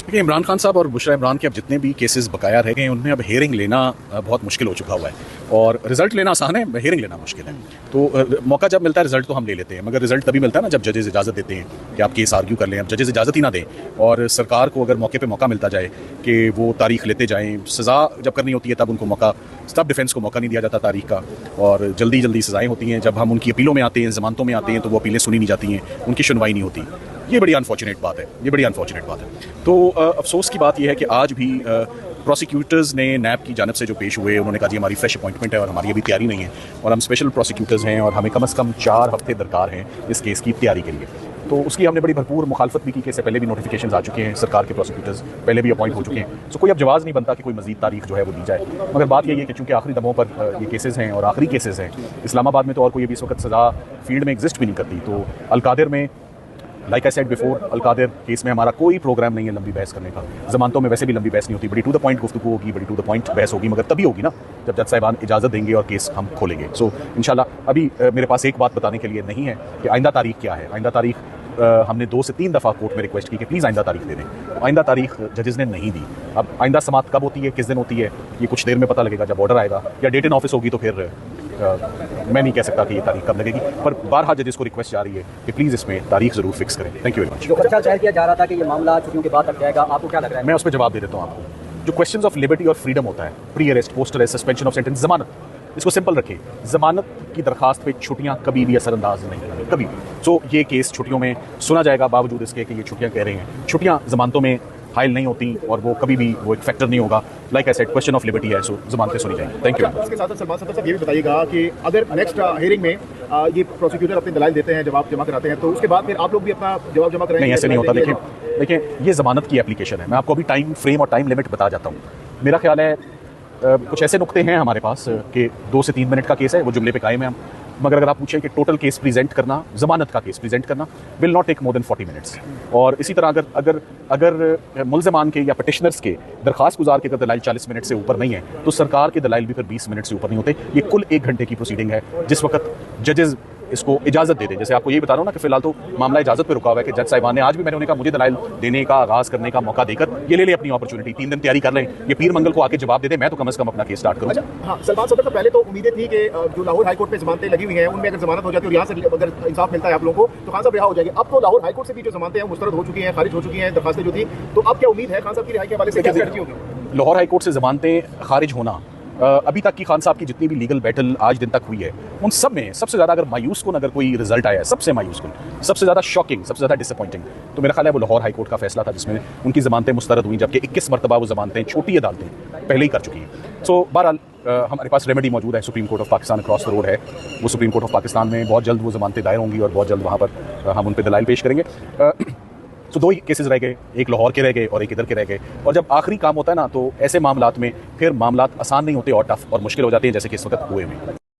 देखिए, इमरान खान साहब और बुशरा इमरान के अब जितने भी केसेस बकाया रह गए हैं उनमें अब हेयरिंग लेना बहुत मुश्किल हो चुका हुआ है और रिजल्ट लेना आसान है, हेयरिंग लेना मुश्किल है। तो मौका जब मिलता है रिजल्ट तो हम ले लेते हैं, मगर रिजल्ट तभी मिलता है ना जब जजेस इजाज़त देते हैं कि आप केस आर्ग्यू कर लें। अब जजेस इजाज़त ही ना दें और सरकार को अगर मौके पर मौका मिलता जाए कि वो तारीख लेते जाएँ, सज़ा जब करनी होती है तब उनको मौका, तब डिफेंस को मौका नहीं दिया जाता तारीख का, और जल्दी जल्दी सज़ाएँ होती हैं। जब हम उनकी अपीलों में आते हैं, ज़मानतों में आते हैं, तो वो अपीलें सुनी नहीं जाती हैं, उनकी सुनवाई नहीं होती। ये बड़ी अनफॉर्चुनेट बात है, ये बड़ी अनफॉर्चुनेट बात है। तो अफसोस की बात यह है कि आज भी प्रोसिक्यूटर्स ने नैब की जानब से जो पेश हुए, उन्होंने कहा जी हमारी फ्रेश अपॉइंटमेंट है और हमारी अभी तैयारी नहीं है और हम स्पेशल प्रोसिक्यूटर्स हैं और हमें कम से कम 4 हफ्ते दरकार हैं इस केस की तैयारी के लिए। तो उसकी हमने बड़ी भरपूर मुखालफत भी की कि इससे पहले भी नोटिफिकेशन आ चुके हैं, सरकार के प्रोसिक्यूटर्स पहले भी अपॉइंट हो चुके हैं। तो कोई अब जवाब नहीं बनता कि कोई मजीद तारीख जो है वो दी जाए, मगर बात यही है कि चूँकि आखिरी दमों पर ये केसेस हैं और आखिरी केसेस हैं, इस्लामाबाद में तो और कोई अभी इस वक्त सज़ा फील्ड में एग्जिस्ट भी नहीं करती। तो अलकादिर में, like I said before, Al-Qadir case में हमारा कोई प्रोग्राम नहीं है लंबी बहस करने का। ज़मानतों में वैसे भी लंबी बहस नहीं होती, बड़ी टू द पॉइंट गुफ्तगू होगी, बड़ी टू द पॉइंट बहस होगी, मगर तभी होगी ना जब जज साहिबान इजाज़त देंगे और केस हम खोलेंगे। सो इंशाल्लाह अभी मेरे पास एक बात बताने के लिए नहीं है कि आइंदा तारीख क्या है। आइंदा तारीख हमने 2 से 3 दफ़ा कोर्ट में रिक्वेस्ट की कि प्लीज़ आइंदा तारीख दे दें। आइंदा तारीख जजेस ने नहीं दी। अब आइंदा समात कब होती है, किस दिन होती है, ये कुछ देर में पता लगेगा जब ऑर्डर आएगा, या डेट इन ऑफिस होगी तो फिर मैं नहीं कह सकता कि ये तारीख कब लगेगी। पर बारहा जजेस को रिक्वेस्ट जा रही है कि प्लीज़ इसमें तारीख ज़रूर फिक्स करें। Thank you very much. जो पर्चा जाहिर किया जा रहा था कि ये मामला छुट्टियों के बाद तक जाएगा, आपको क्या लग रहा है? मैं उस पर जवाब दे देता हूँ आपको। जो क्वेश्चंस ऑफ लिबर्टी और फ्रीडम होता है, pre arrest, post arrest, suspension of sentence, जमानत, इसको सिंपल रखें। जमानत की दरखास्त पे छुट्टियां कभी भी असरअंदाज नहीं होंगी, कभी भी। सो ये केस छुट्टियों में सुना जाएगा, बावजूद इसके कि ये छुट्टियां कह रहे हैं। छुट्टियां जमानतों में हाइल नहीं होती और वो कभी भी वो एक फैक्टर नहीं होगा। Like I said, question of liberty है, सो जमानतें सुनी जाएंगी। Thank you. इसके साथ सलमान साहब ये भी बताइएगा कि अगर नेक्स्ट हियरिंग में ये प्रोसिक्यूटर अपने दलाइल देते हैं, जवाब जमा कराते हैं, तो उसके बाद फिर आप लोग भी अपना जवाब जमा कराएंगे? नहीं, ऐसे नहीं होता। देखिए ये ज़मानत की एप्लीकेशन है। मैं आपको अभी टाइम फ्रेम और टाइम लिमिट बता जाता हूँ। मेरा ख्याल है कुछ ऐसे नुक्ते हैं हमारे पास कि 2 से 3 मिनट का केस है, वो जुमले पे कायम है हम। मगर अगर आप पूछें कि टोटल केस प्रेजेंट करना, ज़मानत का केस प्रेजेंट करना will not take more than 40 minutes. और इसी तरह अगर मुल्ज़मान के या पटिशनर्स के दरखास्त गुजार के अगर दलाइल 40 मिनट से ऊपर नहीं है तो सरकार के दलाइल भी फिर 20 मिनट से ऊपर नहीं होते। ये कुल 1 घंटे की प्रोसीडिंग है, जिस वक्त जजेस इसको इजाज़त दे दें। जैसे आपको यही बता रहा हूँ ना कि फिलहाल तो मामला इजाज़त पे रुका हुआ है कि जज साहिबान ने, आज भी मैंने उन्हें कहा मुझे दलाइल देने का, आगाज़ करने का मौका देकर ये ले अपनी अपॉर्चुनिटी, 3 दिन तैयारी कर लें, ये पीर मंगल को आके जवाब दे दें, मैं तो कम से कम अपना केस स्टार्ट करूँ। अच्छा, हाँ, सलमान साहब तो पहले तो उम्मीदें थी कि जो लाहौर हाई कोर्ट पे जमानतें लगी हुई हैं उनमें अगर जमानत हो जाती है और यहाँ से अगर इंसाफ मिलता है आप लोगों को तो खान साहब रिहा हो जाएंगे। अब तो लाहौर हाई कोर्ट से भी जो जमानतें हैं मुस्तरद हो चुकी हैं, खारिज हो चुकी हैं दरखास्तें जो थी, तो अब क्या उम्मीद है खान साहब की रिहाई के हवाले से, क्या स्ट्रेटजी होगी? लाहौर हाई कोर्ट से जमानतें खारिज होना, अभी तक की खान साहब की जितनी भी लीगल बैटल आज दिन तक हुई है, उन सब में सबसे ज़्यादा अगर मायूस कुन अगर कोई रिजल्ट आया है, सबसे मायूस कुन, सबसे ज़्यादा शॉकिंग, सबसे ज़्यादा डिसअपॉइंटिंग, तो मेरा ख्याल है वो लाहौर हाई कोर्ट का फैसला था जिसमें उनकी ज़मानतें मुस्तरद हुई, जबकि 21 मरतबा वो ज़मानतें छोटी अदालतें पहले ही कर चुकी हैं। सो बहरहाल हमारे पास रेमेडी मौजूद है, supreme court of Pakistan across the road है। वो सुप्रीम कोर्ट ऑफ पाकिस्तान में बहुत जल्द वो ज़मानतें दायर होंगी और बहुत जल्द वहाँ पर हम उन पर दलाइल पेश करेंगे। तो 2 ही केसेस रह गए, एक लाहौर के रह गए और एक इधर के रह गए। और जब आखिरी काम होता है ना, तो ऐसे मामलात में फिर मामलात आसान नहीं होते और टफ और मुश्किल हो जाते हैं, जैसे कि इस वक्त हुए में।